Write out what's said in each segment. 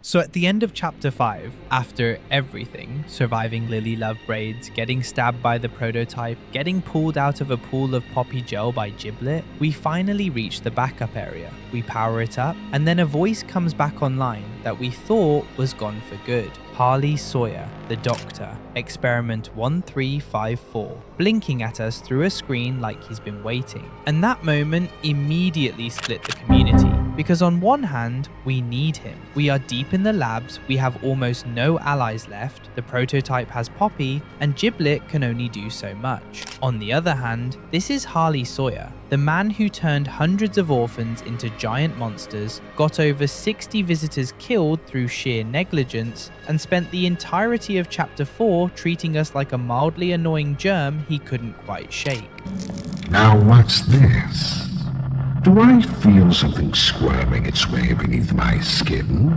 So at the end of chapter 5, after everything, surviving Lily Love braids, getting stabbed by the prototype, getting pulled out of a pool of poppy gel by Giblet, we finally reach the backup area. We power it up, and then a voice comes back online that we thought was gone for good. Harley Sawyer, the Doctor, experiment 1354, blinking at us through a screen like he's been waiting. And that moment immediately split the community. Because on one hand, we need him. We are deep in the labs, we have almost no allies left, the prototype has Poppy, and Giblet can only do so much. On the other hand, this is Harley Sawyer, the man who turned hundreds of orphans into giant monsters, got over 60 visitors killed through sheer negligence, and spent the entirety of chapter 4 treating us like a mildly annoying germ he couldn't quite shake. Now what's this? Do I feel something squirming its way beneath my skin?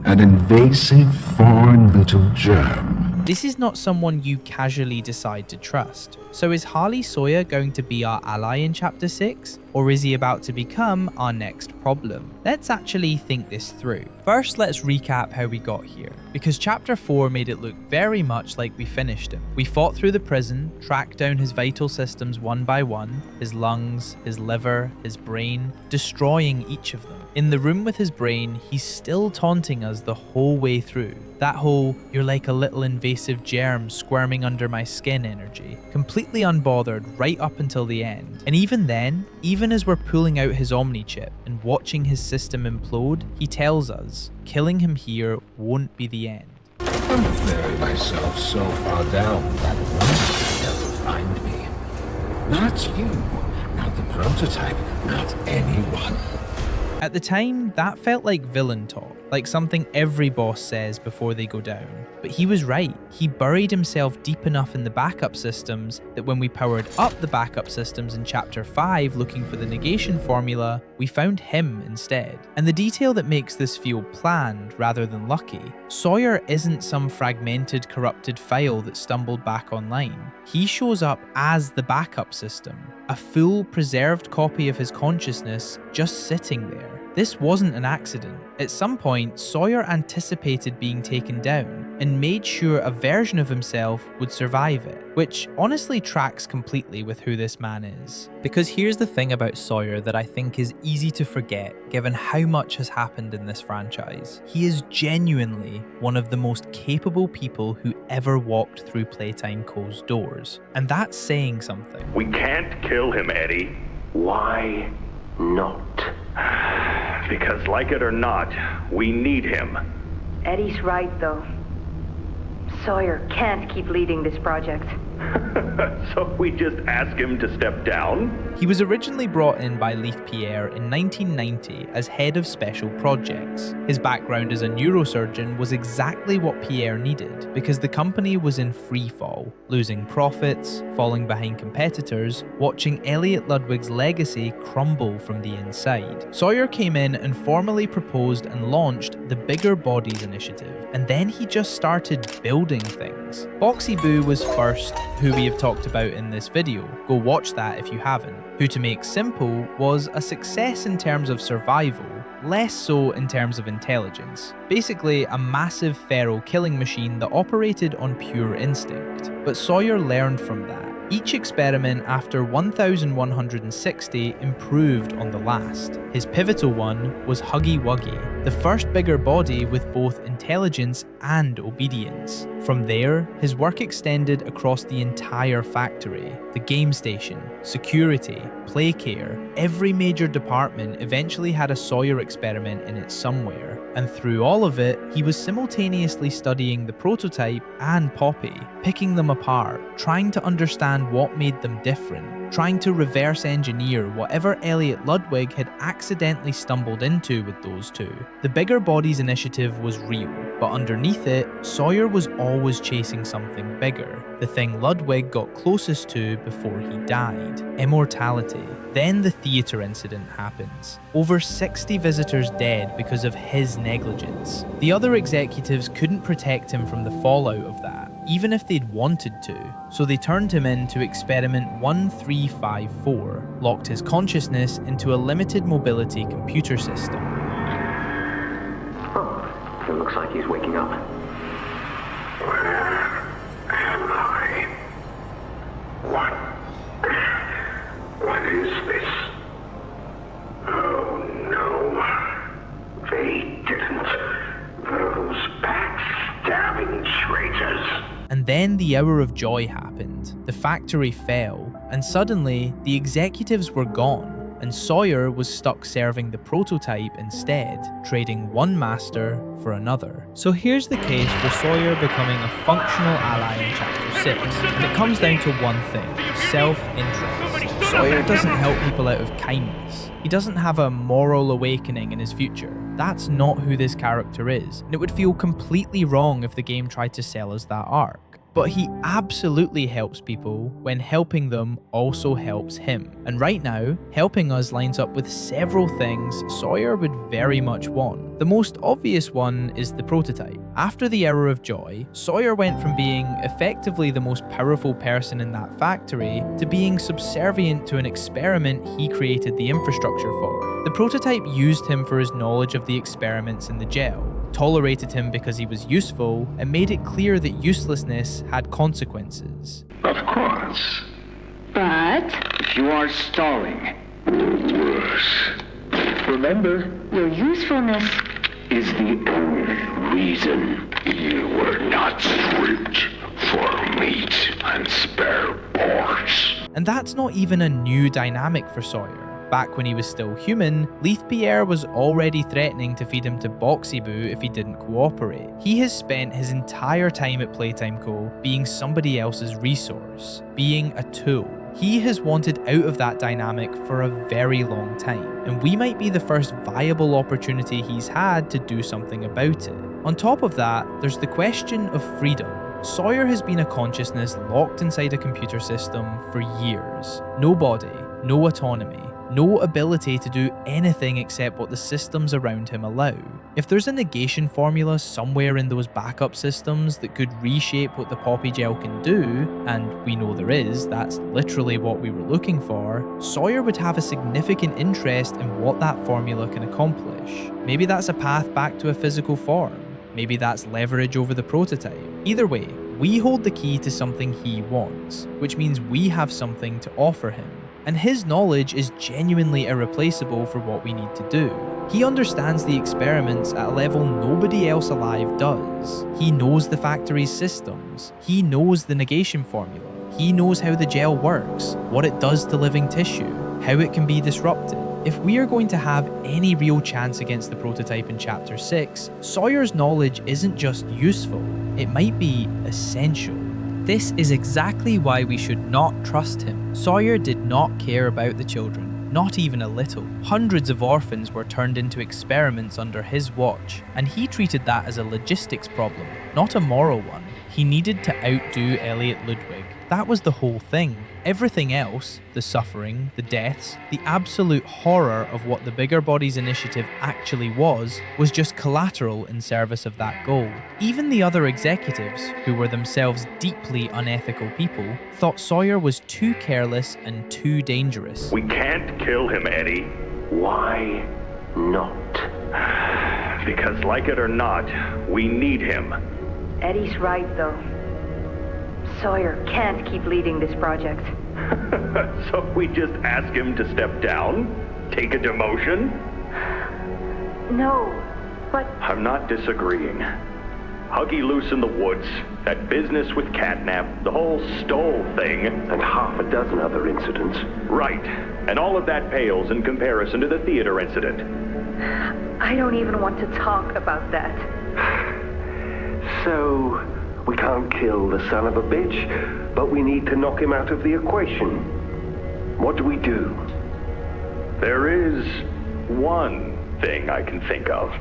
An invasive, foreign little germ. This is not someone you casually decide to trust. So is Harley Sawyer going to be our ally in chapter 6? Or is he about to become our next problem? Let's actually think this through. First, let's recap how we got here, because chapter 4 made it look very much like we finished him. We fought through the prison, tracked down his vital systems one by one, his lungs, his liver, his brain, destroying each of them. In the room with his brain, he's still taunting us the whole way through. That whole, you're like a little invasive germ squirming under my skin energy. Completely unbothered right up until the end. And even then, even as we're pulling out his Omni chip and watching his system implode, he tells us, killing him here won't be the end. I'm burying myself so far down that one doesn't find me. Not you, not the prototype, not anyone. At the time, that felt like villain talk, like something every boss says before they go down. But he was right. He buried himself deep enough in the backup systems that when we powered up the backup systems in chapter 5 looking for the negation formula, we found him instead. And the detail that makes this feel planned rather than lucky, Sawyer isn't some fragmented, corrupted file that stumbled back online. He shows up as the backup system, a full preserved copy of his consciousness just sitting there. This wasn't an accident. At some point, Sawyer anticipated being taken down and made sure a version of himself would survive it, which honestly tracks completely with who this man is. Because here's the thing about Sawyer that I think is easy to forget given how much has happened in this franchise. He is genuinely one of the most capable people who ever walked through Playtime Co's doors. And that's saying something. We can't kill him, Eddie. Why not? Because like it or not, we need him. Eddie's right, though. Sawyer can't keep leading this project. So we just ask him to step down? He was originally brought in by Leif Pierre in 1990 as head of special projects. His background as a neurosurgeon was exactly what Pierre needed because the company was in free fall, losing profits, falling behind competitors, watching Elliot Ludwig's legacy crumble from the inside. Sawyer came in and formally proposed and launched the Bigger Bodies Initiative, and then he just started building things. Boxy Boo was first, who we have talked about in this video. Go watch that if you haven't. Who, to make simple, was a success in terms of survival, less so in terms of intelligence. Basically, a massive feral killing machine that operated on pure instinct. But Sawyer learned from that. Each experiment after 1160 improved on the last. His pivotal one was Huggy Wuggy, the first bigger body with both intelligence and obedience. From there, his work extended across the entire factory. The game station, security, play care, every major department eventually had a Sawyer experiment in it somewhere. And through all of it, he was simultaneously studying the prototype and Poppy, picking them apart, trying to understand what made them different, trying to reverse engineer whatever Elliot Ludwig had accidentally stumbled into with those two. The Bigger Bodies Initiative was real, but underneath it, Sawyer was always chasing something bigger, the thing Ludwig got closest to before he died: immortality. Then the theatre incident happens. Over 60 visitors dead because of his negligence. The other executives couldn't protect him from the fallout of that, even if they'd wanted to, so they turned him in to experiment 1354, locked his consciousness into a limited mobility computer system. Oh, Sure looks like he's waking up. Where am I? What is this? Oh no. They didn't. Those backstabbing traitors. And then the hour of joy happened. The factory fell, and suddenly the executives were gone, and Sawyer was stuck serving the prototype instead, trading one master for another. So here's the case for Sawyer becoming a functional ally in Chapter 6, and it comes down to one thing: self-interest. Sawyer doesn't help people out of kindness. He doesn't have a moral awakening in his future. That's not who this character is, and it would feel completely wrong if the game tried to sell us that arc. But he absolutely helps people when helping them also helps him. And right now, helping us lines up with several things Sawyer would very much want. The most obvious one is the prototype. After the hour of joy, Sawyer went from being effectively the most powerful person in that factory to being subservient to an experiment he created the infrastructure for. The prototype used him for his knowledge of the experiments in the gel, tolerated him because he was useful, and made it clear that uselessness had consequences. Of course. But You are stalling. Worse. Remember, your usefulness. Is the only reason you were not stripped for meat and spare parts. And that's not even a new dynamic for Sawyer. Back when he was still human, Leith Pierre was already threatening to feed him to Boxy Boo if he didn't cooperate. He has spent his entire time at Playtime Co. being somebody else's resource, being a tool. He has wanted out of that dynamic for a very long time, and we might be the first viable opportunity he's had to do something about it. On top of that, there's the question of freedom. Sawyer has been a consciousness locked inside a computer system for years. No body, no autonomy, no ability to do anything except what the systems around him allow. If there's a negation formula somewhere in those backup systems that could reshape what the Poppy Gel can do, and we know there is, that's literally what we were looking for, Sawyer would have a significant interest in what that formula can accomplish. Maybe that's a path back to a physical form. Maybe that's leverage over the prototype. Either way, we hold the key to something he wants, which means we have something to offer him. And his knowledge is genuinely irreplaceable for what we need to do. He understands the experiments at a level nobody else alive does. He knows the factory's systems. He knows the negation formula. He knows how the gel works, what it does to living tissue, how it can be disrupted. If we are going to have any real chance against the prototype in Chapter 6, Sawyer's knowledge isn't just useful, it might be essential. This is exactly why we should not trust him. Sawyer did not care about the children, not even a little. Hundreds of orphans were turned into experiments under his watch, and he treated that as a logistics problem, not a moral one. He needed to outdo Elliot Ludwig. That was the whole thing. Everything else, the suffering, the deaths, the absolute horror of what the Bigger Bodies initiative actually was just collateral in service of that goal. Even the other executives, who were themselves deeply unethical people, thought Sawyer was too careless and too dangerous. We can't kill him, Eddie. why not? Because like it or not, we need him. Eddie's right, though. Sawyer can't keep leading this project. So we just ask him to step down? Take a demotion? No, but I'm not disagreeing. Huggy Loose in the Woods, that business with Catnap, the whole Stoll thing. And half a dozen other incidents. Right. And all of that pales in comparison to the theater incident. I don't even want to talk about that. So, we can't kill the son of a bitch, but we need to knock him out of the equation. What do we do? There is one thing I can think of.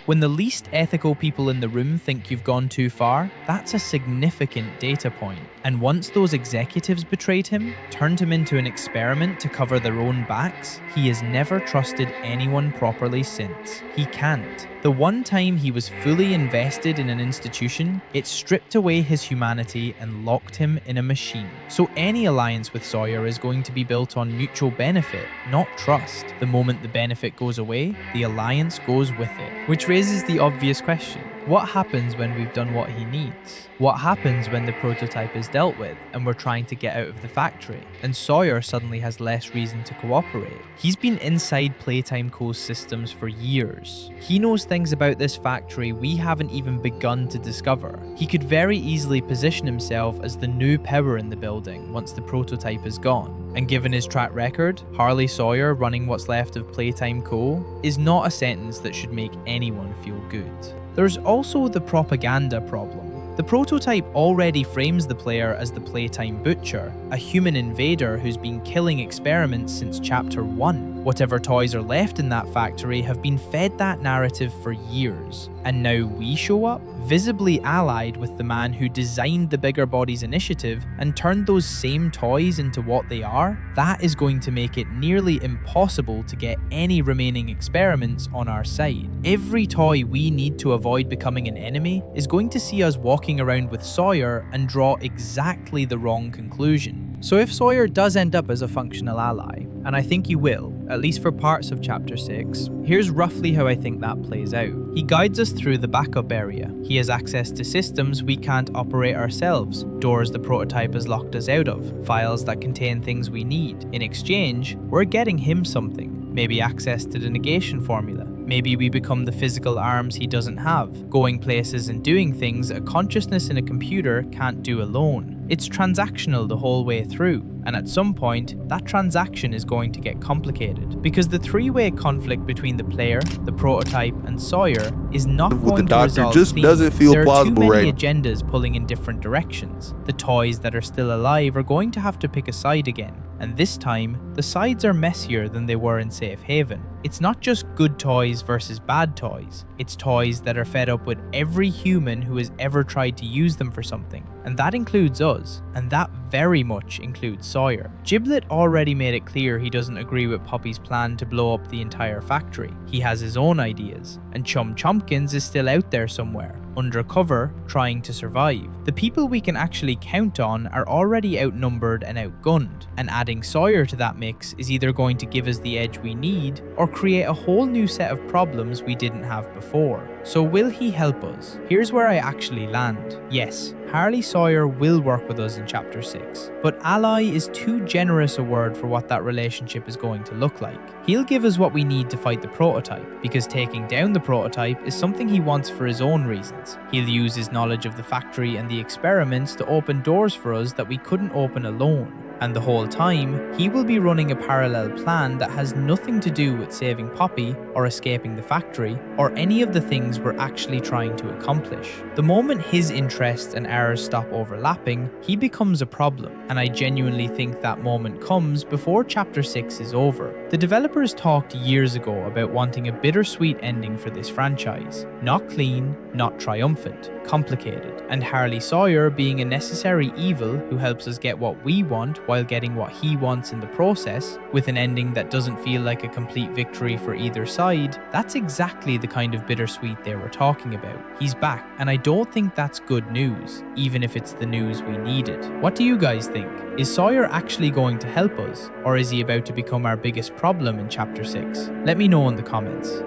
When the least ethical people in the room think you've gone too far, that's a significant data point. And once those executives betrayed him, turned him into an experiment to cover their own backs, he has never trusted anyone properly since. He can't. The one time he was fully invested in an institution, it stripped away his humanity and locked him in a machine. So any alliance with Sawyer is going to be built on mutual benefit, not trust. The moment the benefit goes away, the alliance goes with it. Which raises the obvious question. What happens when we've done what he needs? What happens when the prototype is dealt with and we're trying to get out of the factory and Sawyer suddenly has less reason to cooperate? He's been inside Playtime Co's systems for years. He knows things about this factory we haven't even begun to discover. He could very easily position himself as the new power in the building once the prototype is gone. And given his track record, Harley Sawyer running what's left of Playtime Co is not a sentence that should make anyone feel good. There's also the propaganda problem. The prototype already frames the player as the Playtime Butcher, a human invader who's been killing experiments since Chapter 1. Whatever toys are left in that factory have been fed that narrative for years, and now we show up, visibly allied with the man who designed the Bigger Bodies initiative and turned those same toys into what they are. That is going to make it nearly impossible to get any remaining experiments on our side. Every toy we need to avoid becoming an enemy is going to see us walking around with Sawyer and draw exactly the wrong conclusion. So if Sawyer does end up as a functional ally, and I think he will, at least for parts of Chapter 6, here's roughly how I think that plays out. He guides us through the backup area. He has access to systems we can't operate ourselves, doors the prototype has locked us out of, files that contain things we need. In exchange, we're getting him something, maybe access to the negation formula. Maybe we become the physical arms he doesn't have, going places and doing things a consciousness in a computer can't do alone. It's transactional the whole way through, and at some point, that transaction is going to get complicated, because the three-way conflict between the player, the prototype, and Sawyer is not going to resolve just clean. doesn't feel There are too plausible many right agendas pulling in different directions. The toys that are still alive are going to have to pick a side again, and this time, the sides are messier than they were in Safe Haven. It's not just good toys versus bad toys. It's toys that are fed up with every human who has ever tried to use them for something. And that includes us. And that very much includes Sawyer. Giblet already made it clear he doesn't agree with Poppy's plan to blow up the entire factory. He has his own ideas. And Chum Chompkins is still out there somewhere, undercover, trying to survive. The people we can actually count on are already outnumbered and outgunned, and adding Sawyer to that mix is either going to give us the edge we need, or create a whole new set of problems we didn't have before. So will he help us? Here's where I actually land. Yes, Harley Sawyer will work with us in Chapter 6, but ally is too generous a word for what that relationship is going to look like. He'll give us what we need to fight the prototype, because taking down the prototype is something he wants for his own reasons. He'll use his knowledge of the factory and the experiments to open doors for us that we couldn't open alone. And the whole time, he will be running a parallel plan that has nothing to do with saving Poppy or escaping the factory or any of the things we're actually trying to accomplish. The moment his interests and ours stop overlapping, he becomes a problem, and I genuinely think that moment comes before Chapter 6 is over. The developers talked years ago about wanting a bittersweet ending for this franchise. Not clean, not triumphant, complicated, and Harley Sawyer being a necessary evil who helps us get what we want while getting what he wants in the process, with an ending that doesn't feel like a complete victory for either side. That's exactly the kind of bittersweet they were talking about. He's back, and I don't think that's good news, even if it's the news we needed. What do you guys think? Is Sawyer actually going to help us, or is he about to become our biggest problem in Chapter 6? Let me know in the comments.